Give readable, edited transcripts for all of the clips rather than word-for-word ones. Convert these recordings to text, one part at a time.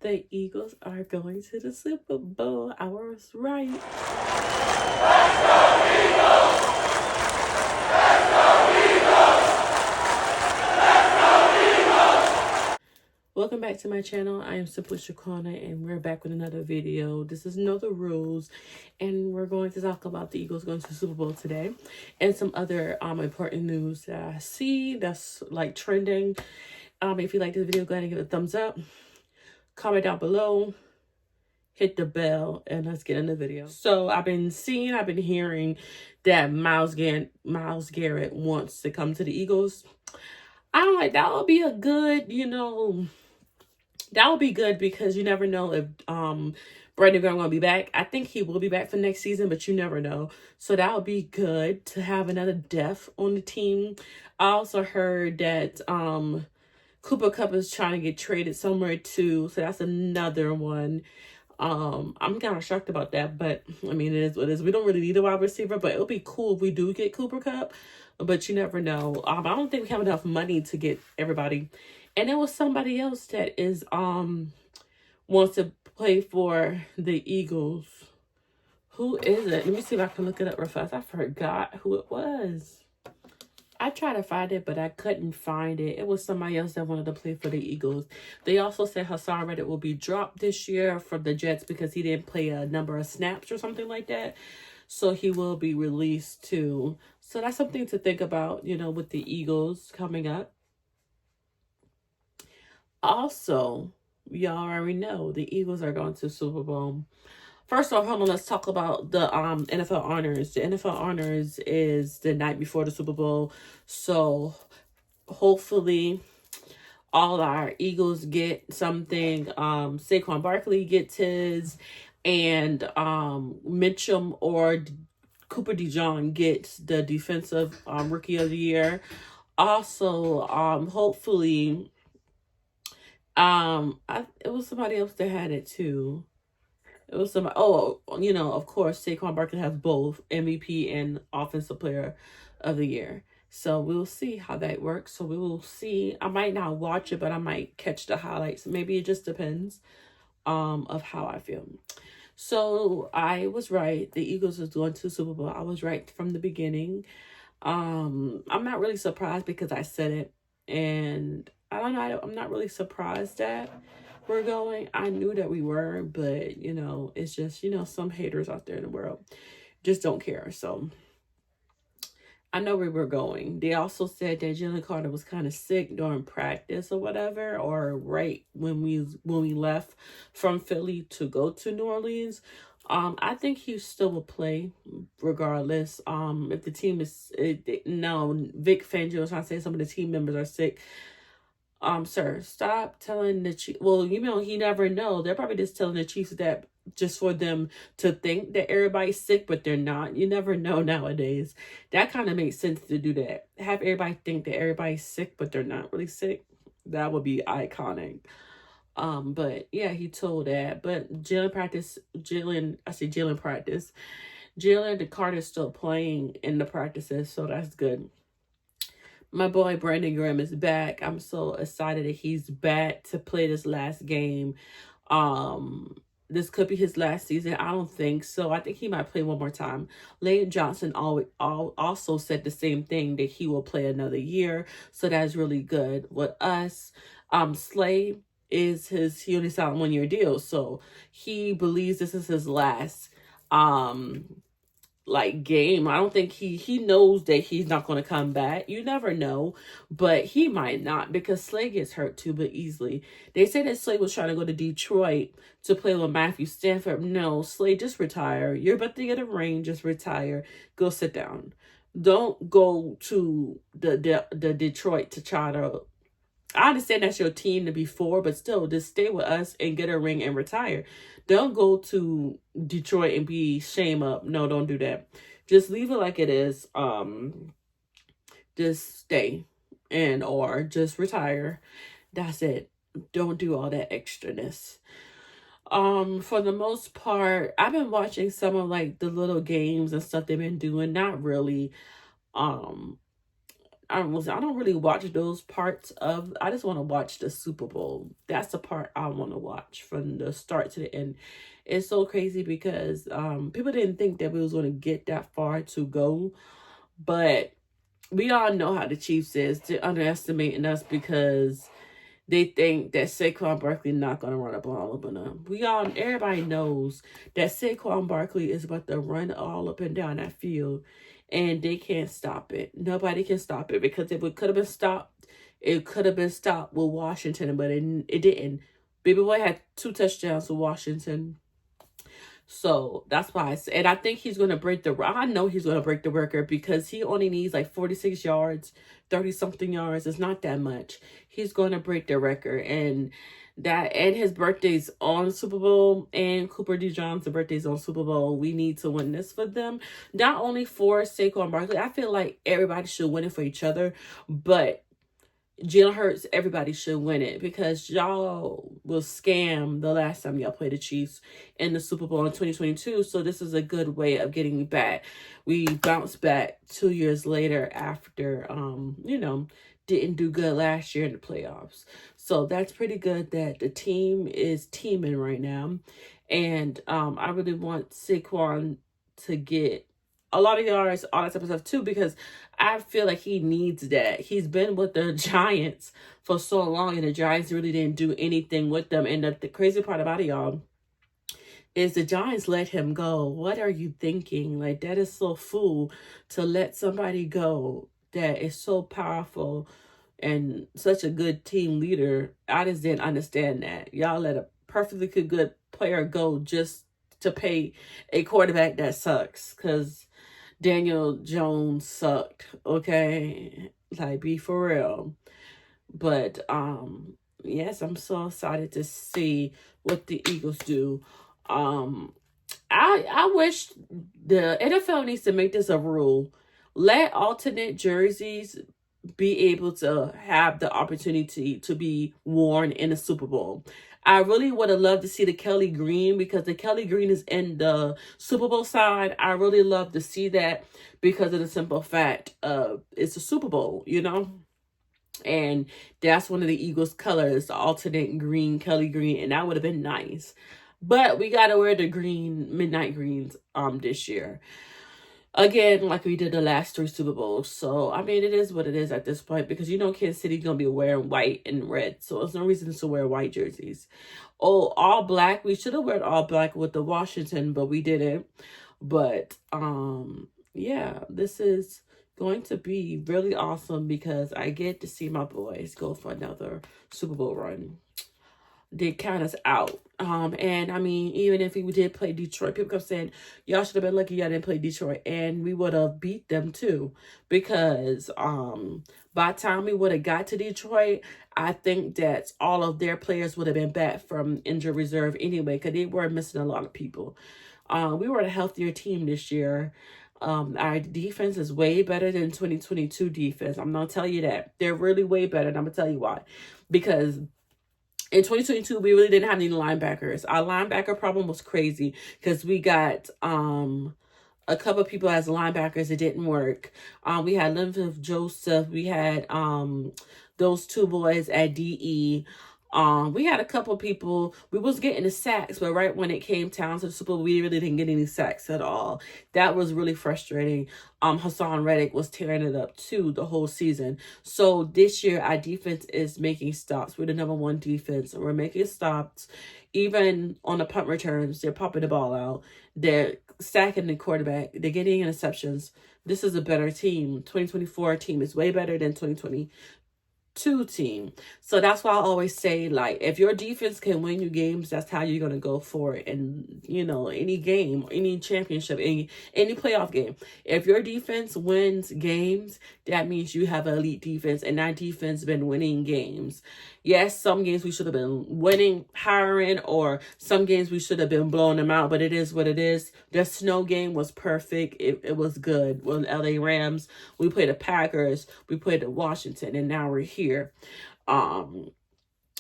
The Eagles are going to the Super Bowl. I was right. Welcome back to my channel. I am Simply Shakwana, and we're back with another video. This is Know the Rules, and we're going to talk about the Eagles going to the Super Bowl today, and some other important news that I see that's like trending. If you like this video, go ahead and give it a thumbs up. Comment down below. Hit the bell, and let's get in the video. So I've been hearing that Myles Garrett wants to come to the Eagles. I'm like, that would be a good, that would be good because you never know if Brandon Graham will be back. I think he will be back for next season, but you never know. So that would be good to have another death on the team. I also heard that Cooper Kupp is trying to get traded somewhere too. So that's another one. I'm kind of shocked about that, but I mean, it is what it is. We don't really need a wide receiver, but it'll be cool if we do get Cooper Kupp, but you never know. I don't think we have enough money to get everybody. And there was somebody else that is wants to play for the Eagles. Who is it? Let me see if I can look it up real fast. I forgot who it was. I tried to find it, but I couldn't find it. It was somebody else that wanted to play for the Eagles. They also said Hassan Reddick will be dropped this year from the Jets because he didn't play a number of snaps or something like that. So he will be released too. So that's something to think about, with the Eagles coming up. Also, y'all already know the Eagles are going to Super Bowl. First off, hold on, let's talk about the NFL honors. The NFL honors is the night before the Super Bowl. So hopefully all our Eagles get something. Saquon Barkley gets his, and Mitchum or Cooper DeJean gets the defensive rookie of the year. Also, hopefully it was somebody else that had it too. It was somebody, of course, Saquon Barkley has both MVP and Offensive Player of the Year. So we'll see how that works. So we will see. I might not watch it, but I might catch the highlights. Maybe it just depends of how I feel. So I was right. The Eagles is going to the Super Bowl. I was right from the beginning. I'm not really surprised because I said it. And I don't know. I'm not really surprised that we're going. I knew that we were, but it's just, some haters out there in the world just don't care. So I know where we're going. They also said that Jalen Carter was kind of sick during practice or whatever, or right when we left from Philly to go to New Orleans. I think he still will play regardless. If the team is no, Vic Fangio was trying to say some of the team members are sick. Sir, stop telling the Chiefs. Well, he never know. They're probably just telling the Chiefs that just for them to think that everybody's sick, but they're not. You never know nowadays. That kind of makes sense to do that. Have everybody think that everybody's sick, but they're not really sick. That would be iconic. But yeah, he told that. But Jalen the Carter's still playing in the practices, so that's good. My boy Brandon Graham is back. I'm so excited that he's back to play this last game. This could be his last season. I don't think so. I think he might play one more time. Lane Johnson also said the same thing, that he will play another year. So that's really good. With us, Slay is he only signed a 1-year deal. So he believes this is his last game. I don't think he knows that he's not going to come back. You never know, but he might not because Slay gets hurt too, but easily. They say that Slay was trying to go to Detroit to play with Matthew Stafford. No, Slay, just retire. You're about to get a ring, just retire. Go sit down. Don't go to the Detroit to try to. I understand that's your team to be for, but still, just stay with us and get a ring and retire. Don't go to Detroit and be shame up. No, don't do that. Just leave it like it is. Just stay or just retire. That's it. Don't do all that extraness. For the most part, I've been watching some of the little games and stuff they've been doing. Not really. I don't really watch those parts of. I just want to watch the Super Bowl. That's the part I want to watch from the start to the end. It's so crazy because people didn't think that we was going to get that far to go, but we all know how the Chiefs is. They're underestimating us because they think that Saquon Barkley not gonna run a ball up on them. Everybody knows that Saquon Barkley is about to run all up and down that field, and they can't stop it. Nobody can stop it because if it could have been stopped, it could have been stopped with Washington, but it didn't. Baby boy had 2 touchdowns with Washington. So that's why and I think he's going to break I know he's going to break the record because he only needs like 46 yards, 30 something yards. It's not that much. He's going to break the record, and his birthday's on Super Bowl, and Cooper DeJohn's birthday's on Super Bowl. We need to win this for them. Not only for Saquon Barkley, I feel like everybody should win it for each other, but Jalen Hurts, everybody should win it because y'all will scam the last time y'all played the Chiefs in the Super Bowl in 2022. So this is a good way of getting back. We bounced back 2 years later after, didn't do good last year in the playoffs. So that's pretty good that the team is teaming right now. And I really want Saquon to get a lot of yards, all that type of stuff too, because I feel like he needs that. He's been with the Giants for so long, and the Giants really didn't do anything with them. And the crazy part about it, y'all, is the Giants let him go. What are you thinking? Like, that is so fool to let somebody go that is so powerful and such a good team leader. I just didn't understand that. Y'all let a perfectly good player go just to pay a quarterback that sucks, because Daniel Jones sucked, okay? Like, be for real. But, yes, I'm so excited to see what the Eagles do. I wish the NFL needs to make this a rule. Let alternate jerseys be able to have the opportunity to be worn in a Super Bowl. I really would have loved to see the Kelly Green, because the Kelly Green is in the Super Bowl side. I really love to see that because of the simple fact of it's a Super Bowl, and that's one of the Eagles colors, the alternate green, Kelly Green, and that would have been nice. But we got to wear the green, midnight greens this year. Again, like we did the last 3 Super Bowls. So, I mean, it is what it is at this point, because Kansas City's going to be wearing white and red. So, there's no reason to wear white jerseys. Oh, all black. We should have worn all black with the Washington, but we didn't. But, yeah, this is going to be really awesome because I get to see my boys go for another Super Bowl run. They count us out. And I mean, even if we did play Detroit, people kept saying, y'all should have been lucky y'all didn't play Detroit. And we would have beat them too. Because by the time we would have got to Detroit, I think that all of their players would have been back from injured reserve anyway, because they were missing a lot of people. We were a healthier team this year. Our defense is way better than 2022 defense. I'm going to tell you that. They're really way better, and I'm going to tell you why. Because in 2022, we really didn't have any linebackers. Our linebacker problem was crazy because we got a couple of people as linebackers. It didn't work. We had Linville Joseph. We had those 2 boys at DE. We had a couple of people. We was getting the sacks, but right when it came down to the Super Bowl, we really didn't get any sacks at all. That was really frustrating. Hassan Reddick was tearing it up too the whole season. So this year, our defense is making stops. We're the #1 defense, and we're making stops. Even on the punt returns, they're popping the ball out. They're sacking the quarterback. They're getting interceptions. This is a better team. 2024 team is way better than 2022 team. So that's why I always say, like, if your defense can win you games, that's how you're going to go for it. And, any game, any championship, any playoff game. If your defense wins games, that means you have an elite defense, and that defense been winning games. Yes, some games we should have been winning, hiring, or some games we should have been blowing them out, but it is what it is. The snow game was perfect. It was good. Well, LA Rams, we played the Packers, we played the Washington, and now we're here.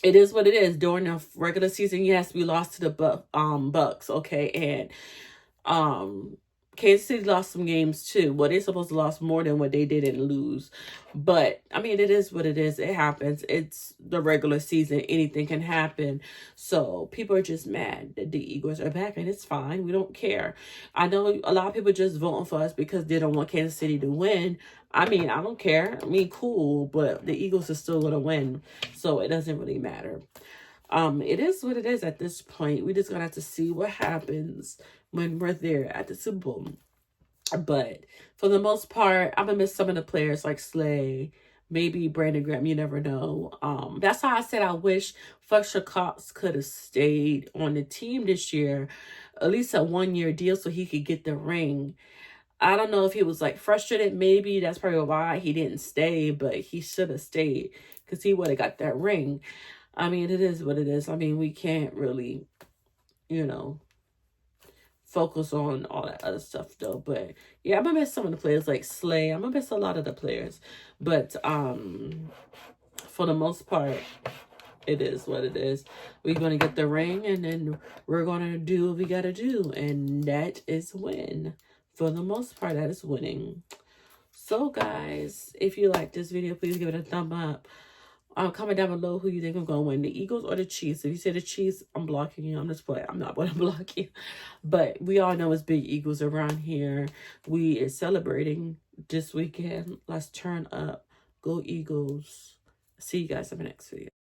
It is what it is. During the regular season, yes, we lost to the Bucks, okay, and Kansas City lost some games too. Well, they're supposed to lost more than what they didn't lose. But, I mean, it is what it is. It happens. It's the regular season. Anything can happen. So, people are just mad that the Eagles are back, and it's fine. We don't care. I know a lot of people just voting for us because they don't want Kansas City to win. I mean, I don't care. I mean, cool. But the Eagles are still going to win. So, it doesn't really matter. It is what it is at this point. We just gonna have to see what happens when we're there at the Super Bowl. But for the most part, I'm gonna miss some of the players like Slay, maybe Brandon Graham. You never know. That's how I said I wish Fletcher Cox could have stayed on the team this year, at least a 1-year deal, so he could get the ring. I don't know if he was like frustrated. Maybe that's probably why he didn't stay, but he should have stayed because he would have got that ring. I mean, it is what it is. I mean, we can't really, you know, focus on all that other stuff though. But yeah, I'm gonna miss some of the players like Slay. I'm gonna miss a lot of the players. But for the most part, it is what it is. We're gonna get the ring, and then we're gonna do what we gotta do, and that is win. For the most part, that is winning. So guys, if you like this video, please give it a thumb up. Comment down below who you think I'm going to win, the Eagles or the Chiefs. If you say the Chiefs, I'm blocking you. I'm just playing. I'm not going to block you. But we all know it's big Eagles around here. We are celebrating this weekend. Let's turn up. Go Eagles. See you guys in the next video.